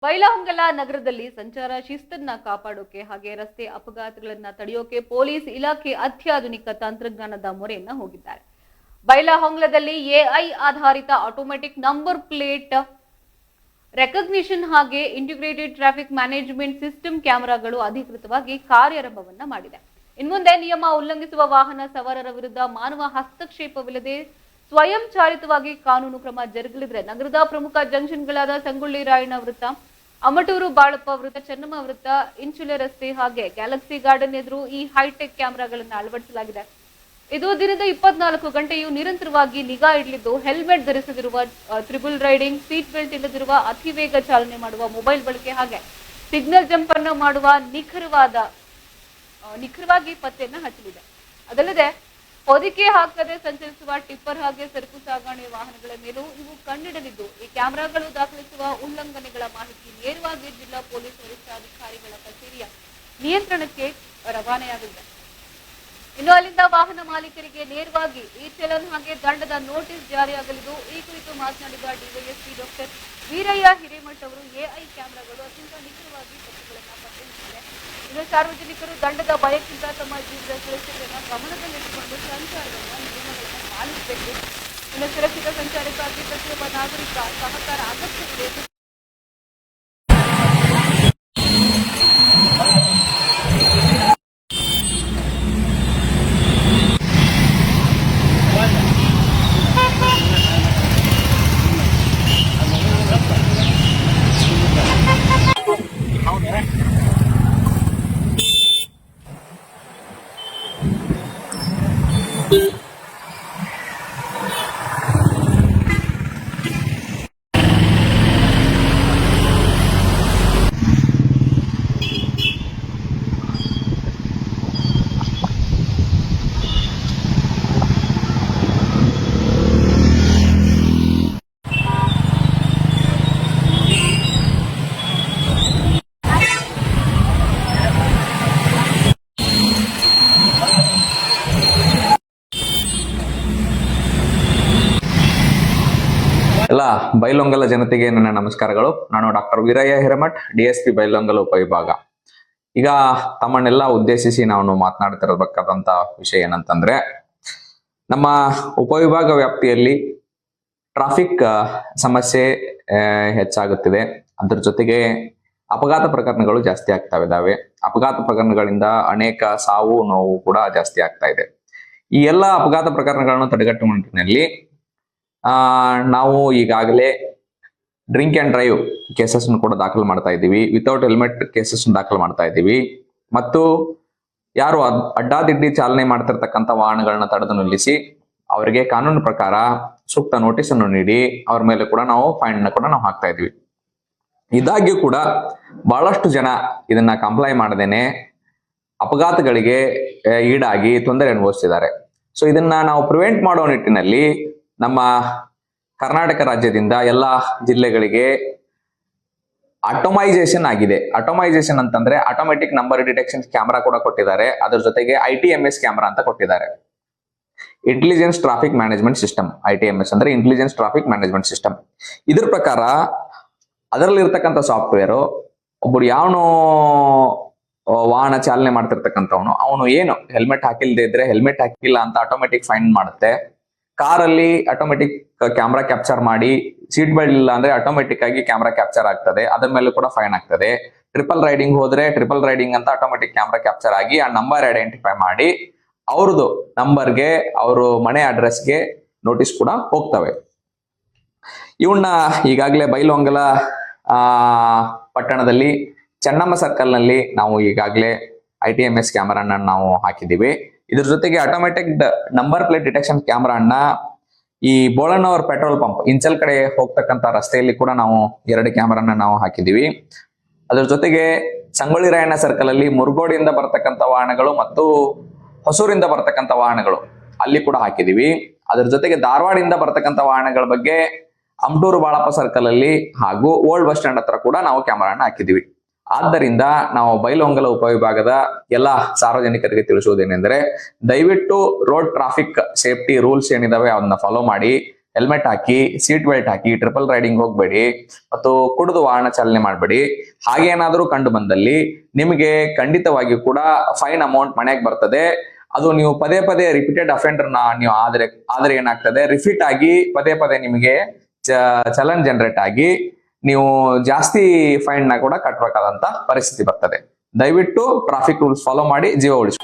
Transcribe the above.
ಬೈಲಹೊಂಗಲ ನಗರದಲ್ಲಿ ಸಂಚಾರ ಶಿಸ್ತನ್ನ ಕಾಪಾಡೋಕೆ ಹಾಗೆ ರಸ್ತೆ ಅಪಘಾತಗಳನ್ನ ತಡೆಯೋಕೆ ಪೊಲೀಸ್ ಇಲಾಖೆ ಅತ್ಯಾಧುನಿಕ ತಂತ್ರಜ್ಞಾನದ ಮೊರೆಯನ್ನ ಹೋಗಿದ್ದಾರೆ. ಬೈಲಹೊಂಗಲದಲ್ಲಿ ಎಐ ಆಧಾರಿತ ಆಟೋಮೆಟಿಕ್ ನಂಬರ್ ಪ್ಲೇಟ್ ರೆಕಗ್ನಿಷನ್ ಹಾಗೆ ಇಂಟಿಗ್ರೇಟೆಡ್ ಟ್ರಾಫಿಕ್ ಮ್ಯಾನೇಜ್ಮೆಂಟ್ ಸಿಸ್ಟಮ್ ಕ್ಯಾಮೆರಾಗಳು ಅಧಿಕೃತವಾಗಿ ಕಾರ್ಯಾರಂಭವನ್ನ ಮಾಡಿದೆ. ಇನ್ಮುಂದೆ ನಿಯಮ ಉಲ್ಲಂಘಿಸುವ ವಾಹನ ಸವಾರರ ವಿರುದ್ಧ ಮಾನವ ಹಸ್ತಕ್ಷೇಪವಿಲ್ಲದೆ ಸ್ವಯಂ ಚಾಲಿತವಾಗಿ ಕಾನೂನು ಕ್ರಮ ಜರುಗಲಿದ್ರೆ ನಗರದ ಪ್ರಮುಖ ಜಂಕ್ಷನ್ಗಳಾದ ಸಂಗೊಳ್ಳಿ ರಾಯಣ್ಣ ವೃತ್ತ, ಅಮಟೂರು ಬಾಳಪ್ಪ ವೃತ್ತ, ಚೆನ್ನಮ್ಮ ವೃತ್ತ, ಇಂಚುಲೆ ರಸ್ತೆ ಹಾಗೆ ಗ್ಯಾಲಕ್ಸಿ ಗಾರ್ಡನ್ ಎದುರು ಈ ಹೈಟೆಕ್ ಕ್ಯಾಮೆರಾಗಳನ್ನು ಅಳವಡಿಸಲಾಗಿದೆ. ಇದು ದಿನದ 24 ಗಂಟೆಯೂ ನಿರಂತರವಾಗಿ ನಿಗಾ ಇಡಲಿದ್ದು ಹೆಲ್ಮೆಟ್ ಧರಿಸದಿರುವ, ಟ್ರಿಬಲ್ ರೈಡಿಂಗ್, ಸೀಟ್ ಬೆಲ್ಟ್ ಇಲ್ಲದಿರುವ, ಅತಿ ವೇಗ ಚಾಲನೆ ಮಾಡುವ, ಮೊಬೈಲ್ ಬಳಕೆ ಹಾಗೆ ಸಿಗ್ನಲ್ ಜಂಪ್ ಅನ್ನು ಮಾಡುವ ನಿಖರವಾಗಿ ಪತ್ತೆಯನ್ನ ಹಚ್ಚಲಿದೆ. ಅದಲ್ಲದೆ ಹೊದಿಕೆ ಹಾಕದೆ ಸಂಚರಿಸುವ ಟಿಪ್ಪರ್ ಹಾಗೆ ಸರಕು ಸಾಗಣೆ ವಾಹನಗಳ ಮೇಲೂ ಇವು ಕಣ್ಣಿಡಲಿದ್ದು, ಈ ಕ್ಯಾಮೆರಾಗಳು ದಾಖಲಿಸುವ ಉಲ್ಲಂಘನೆಗಳ ಮಾಹಿತಿ ನೇರವಾಗಿ ಜಿಲ್ಲಾ ಪೊಲೀಸ್ ವರಿಷ್ಠಾಧಿಕಾರಿಗಳ ಕಚೇರಿಯ ನಿಯಂತ್ರಣಕ್ಕೆ ರವಾನೆಯಾಗಲಿದೆ. ಇನ್ನು ಅಲ್ಲಿಂದ ವಾಹನ ಮಾಲೀಕರಿಗೆ ನೇರವಾಗಿ ಈ ಚಲನ್ ಹಾಗೆ ದಂಡದ ನೋಟಿಸ್ ಜಾರಿಯಾಗಲಿದ್ದು, ಈ ಕುರಿತು ಮಾತನಾಡಿದ ಡಿವೈಎಸ್ಪಿ ಡಾಕ್ಟರ್ ವೀರಯ್ಯ ಹಿರೇಮಠ್ ಅವರು ಎಐ ಕ್ಯಾಮೆರಾಗಳು ಅತ್ಯಂತ ನಿಖರವಾಗಿ ತಪ್ಪುಗಳನ್ನು ಪತ್ತೆ ಹಚ್ಚಿದೆ. ಇನ್ನು ಸಾರ್ವಜನಿಕರು ದಂಡದ ಭಯಕ್ಕಿಂತ ತಮ್ಮ ಜೀವದ ಸುರಕ್ಷತೆಯನ್ನು ಗಮನದಲ್ಲಿಟ್ಟುಕೊಂಡು ಸಂಚಾರವನ್ನು ನಿಯಮಗಳನ್ನು ಪಾಲಿಸಬೇಕು. ಇನ್ನು ಸುರಕ್ಷಿತ ಸಂಚಾರಕ್ಕಾಗಿ ಪ್ರತಿಯೊಬ್ಬ ನಾಗರಿಕ ಸಹಕಾರ ಅಗತ್ಯವಿದೆ. ಎಲ್ಲ ಬೈಲಹೊಂಗಲ ಜನತೆಗೆ ನನ್ನ ನಮಸ್ಕಾರಗಳು. ನಾನು ಡಾಕ್ಟರ್ ವೀರಯ್ಯ ಹಿರೇಮಠ್, ಡಿಎಸ್ಪಿ ಬೈಲಹೊಂಗಲ ಉಪವಿಭಾಗ. ಈಗ ತಮ್ಮನ್ನೆಲ್ಲ ಉದ್ದೇಶಿಸಿ ನಾವು ಮಾತನಾಡ್ತಿರಬೇಕಾದಂತ ವಿಷಯ ಏನಂತಂದ್ರೆ, ನಮ್ಮ ಉಪವಿಭಾಗ ವ್ಯಾಪ್ತಿಯಲ್ಲಿ ಟ್ರಾಫಿಕ್ ಸಮಸ್ಯೆ ಹೆಚ್ಚಾಗುತ್ತಿದೆ. ಅದ್ರ ಜೊತೆಗೆ ಅಪಘಾತ ಪ್ರಕರಣಗಳು ಜಾಸ್ತಿ ಆಗ್ತಾ ಇದ್ದಾವೆ. ಅಪಘಾತ ಪ್ರಕರಣಗಳಿಂದ ಅನೇಕ ಸಾವು ನೋವು ಕೂಡ ಜಾಸ್ತಿ ಆಗ್ತಾ ಇದೆ. ಈ ಎಲ್ಲ ಅಪಘಾತ ಪ್ರಕರಣಗಳನ್ನು ತಡೆಗಟ್ಟುವ ನಿಟ್ಟಿನಲ್ಲಿ ನಾವು ಈಗಾಗಲೇ ಡ್ರಿಂಕ್ ಅಂಡ್ ಡ್ರೈವ್ ಕೇಸಸ್ ಕೂಡ ದಾಖಲು ಮಾಡ್ತಾ ಇದ್ದೀವಿ. ವಿತೌಟ್ ಹೆಲ್ಮೆಟ್ ಕೇಸಸ್ ದಾಖಲು ಮಾಡ್ತಾ ಇದ್ದೀವಿ. ಮತ್ತು ಯಾರು ಅಡ್ಡಾದಿಡ್ಡಿ ಚಾಲನೆ ಮಾಡ್ತಿರ್ತಕ್ಕಂಥ ವಾಹನಗಳನ್ನ ತಡೆದು ನಿಲ್ಲಿಸಿ ಅವರಿಗೆ ಕಾನೂನು ಪ್ರಕಾರ ಸೂಕ್ತ ನೋಟಿಸ್ ಅನ್ನು ನೀಡಿ ಅವ್ರ ಮೇಲೆ ಕೂಡ ನಾವು ಫೈನ್ ಕೂಡ ನಾವು ಹಾಕ್ತಾ ಇದ್ವಿ. ಇದಾಗ್ಯೂ ಕೂಡ ಬಹಳಷ್ಟು ಜನ ಇದನ್ನ ಕಂಪ್ಲೈ ಮಾಡದೇನೆ ಅಪಘಾತಗಳಿಗೆ ಈಡಾಗಿ ತೊಂದರೆ ಅನುಭವಿಸ್ತಿದ್ದಾರೆ. ಸೊ ಇದನ್ನ ನಾವು ಪ್ರಿವೆಂಟ್ ಮಾಡೋ ನಿಟ್ಟಿನಲ್ಲಿ ನಮ್ಮ ಕರ್ನಾಟಕ ರಾಜ್ಯದಿಂದ ಎಲ್ಲ ಜಿಲ್ಲೆಗಳಿಗೆ ಆಟೋಮೈಸೇಷನ್ ಆಗಿದೆ. ಆಟೋಮೈಸೇಷನ್ ಅಂತಂದ್ರೆ ಆಟೋಮೆಟಿಕ್ ನಂಬರ್ ಡಿಟೆಕ್ಷನ್ ಕ್ಯಾಮೆರಾ ಕೂಡ ಕೊಟ್ಟಿದ್ದಾರೆ. ಅದ್ರ ಜೊತೆಗೆ ITMS ಕ್ಯಾಮೆರಾ ಅಂತ ಕೊಟ್ಟಿದ್ದಾರೆ. Intelligence traffic management system, ITMS ಅಂದ್ರೆ ಇಂಟೆಲಿಜೆನ್ಸ್ ಟ್ರಾಫಿಕ್ ಮ್ಯಾನೇಜ್ಮೆಂಟ್ ಸಿಸ್ಟಮ್. ಇದ್ರ ಪ್ರಕಾರ ಅದರಲ್ಲಿ ಇರ್ತಕ್ಕಂಥ ಸಾಫ್ಟ್ವೇರ್ ಒಬ್ಬರು ಯಾವನು ವಾಹನ ಚಾಲನೆ ಮಾಡ್ತಿರ್ತಕ್ಕಂಥವನು ಅವನು ಏನು ಹೆಲ್ಮೆಟ್ ಹಾಕಿಲ್ದೇ ಇದ್ರೆ ಹೆಲ್ಮೆಟ್ ಹಾಕಿಲ್ಲ ಅಂತ ಆಟೋಮೆಟಿಕ್ ಫೈನ್ ಮಾಡುತ್ತೆ. ಕಾರಲ್ಲಿ ಆಟೋಮೆಟಿಕ್ ಕ್ಯಾಮ್ರಾ ಕ್ಯಾಪ್ಚರ್ ಮಾಡಿ, ಸೀಟ್ ಬೆಲ್ಟ್ ಇಲ್ಲ ಅಂದ್ರೆ ಆಟೋಮೆಟಿಕ್ ಆಗಿ ಕ್ಯಾಮ್ರಾ ಕ್ಯಾಪ್ಚರ್ ಆಗ್ತದೆ, ಅದ್ರ ಮೇಲೆ ಕೂಡ ಫೈನ್ ಆಗ್ತದೆ. ಟ್ರಿಪಲ್ ರೈಡಿಂಗ್ ಹೋದ್ರೆ ಟ್ರಿಪಲ್ ರೈಡಿಂಗ್ ಅಂತ ಆಟೋಮೆಟಿಕ್ ಕ್ಯಾಮ್ರಾ ಕ್ಯಾಪ್ಚರ್ ಆಗಿ ಆ ನಂಬರ್ ಐಡೆಂಟಿಫೈ ಮಾಡಿ ಅವ್ರದ್ದು ನಂಬರ್ಗೆ, ಅವರು ಮನೆ ಅಡ್ರೆಸ್ಗೆ ನೋಟಿಸ್ ಕೂಡ ಹೋಗ್ತವೆ. ಇವನ್ನ ಈಗಾಗಲೇ ಬೈಲಹೊಂಗಲ ಪಟ್ಟಣದಲ್ಲಿ ಚೆನ್ನಮ್ಮ ಸರ್ಕಲ್ ನಲ್ಲಿ ನಾವು ಈಗಾಗಲೇ ITMS ಕ್ಯಾಮರಾನ ನಾವು ಹಾಕಿದ್ದೀವಿ. ಇದ್ರ ಜೊತೆಗೆ ಆಟೋಮೆಟಿಕ್ ನಂಬರ್ ಪ್ಲೇಟ್ ಡಿಟೆಕ್ಷನ್ ಕ್ಯಾಮ್ರಾನ ಈ ಬೋಳಣ್ಣವರ್ ಪೆಟ್ರೋಲ್ ಪಂಪ್ ಇಂಚಲ್ ಕಡೆ ಹೋಗ್ತಕ್ಕಂಥ ರಸ್ತೆಯಲ್ಲಿ ಕೂಡ ನಾವು 2 ಕ್ಯಾಮರಾನ ನಾವು ಹಾಕಿದ್ದೀವಿ. ಅದ್ರ ಜೊತೆಗೆ ಸಂಗೊಳ್ಳಿ ರಾಯಣ್ಣ ಸರ್ಕಲ್ ಅಲ್ಲಿ ಮುರುಗೋಡಿಯಿಂದ ಬರ್ತಕ್ಕಂಥ ವಾಹನಗಳು ಮತ್ತು ಹೊಸೂರಿಂದ ಬರ್ತಕ್ಕಂಥ ವಾಹನಗಳು ಅಲ್ಲಿ ಕೂಡ ಹಾಕಿದೀವಿ. ಅದ್ರ ಜೊತೆಗೆ ಧಾರವಾಡಿಂದ ಬರ್ತಕ್ಕಂಥ ವಾಹನಗಳ ಬಗ್ಗೆ ಅಮಟೂರು ಬಾಳಪ್ಪ ಸರ್ಕಲ್ ಅಲ್ಲಿ ಹಾಗೂ ಓಲ್ಡ್ ಬಸ್ ಸ್ಟ್ಯಾಂಡ್ ಹತ್ರ ಕೂಡ ನಾವು ಕ್ಯಾಮರಾನ ಹಾಕಿದೀವಿ. ಆದ್ದರಿಂದ ನಾವು ಬೈಲಹೊಂಗಲ ಉಪವಿಭಾಗದ ಎಲ್ಲ ಸಾರ್ವಜನಿಕರಿಗೆ ತಿಳಿಸುವುದೇನೆಂದರೆ, ದಯವಿಟ್ಟು ರೋಡ್ ಟ್ರಾಫಿಕ್ ಸೇಫ್ಟಿ ರೂಲ್ಸ್ ಏನಿದಾವೆ ಅದನ್ನ ಫಾಲೋ ಮಾಡಿ. ಹೆಲ್ಮೆಟ್ ಹಾಕಿ, ಸೀಟ್ ಬೆಲ್ಟ್ ಹಾಕಿ, ಟ್ರಿಪಲ್ ರೈಡಿಂಗ್ ಹೋಗ್ಬೇಡಿ ಮತ್ತು ಕುಡಿದು ವಾಹನ ಚಾಲನೆ ಮಾಡಬೇಡಿ. ಹಾಗೇನಾದ್ರೂ ಕಂಡು ಬಂದಲ್ಲಿ ನಿಮಗೆ ಖಂಡಿತವಾಗಿ ಕೂಡ ಫೈನ್ ಅಮೌಂಟ್ ಮನೆಗೆ ಬರ್ತದೆ. ಅದು ನೀವು ಪದೇ ಪದೇ ರಿಪೀಟೆಡ್ ಅಫೆಂಡರ್ ನೀವು ಆದ್ರೆ ಏನಾಗ್ತದೆ, ರಿಪೀಟ್ ಆಗಿ ಪದೇ ಪದೇ ನಿಮಗೆ ಚಲನ್ ಜನರೇಟ್ ಆಗಿ ನೀವು ಜಾಸ್ತಿ ಫೈನ್ ನ ಕೂಡ ಕಟ್ಟಬೇಕಾದಂತ ಪರಿಸ್ಥಿತಿ ಬರ್ತದೆ. ದಯವಿಟ್ಟು ಟ್ರಾಫಿಕ್ ರೂಲ್ಸ್ ಫಾಲೋ ಮಾಡಿ ಜೀವ ಉಳಿಸಿ.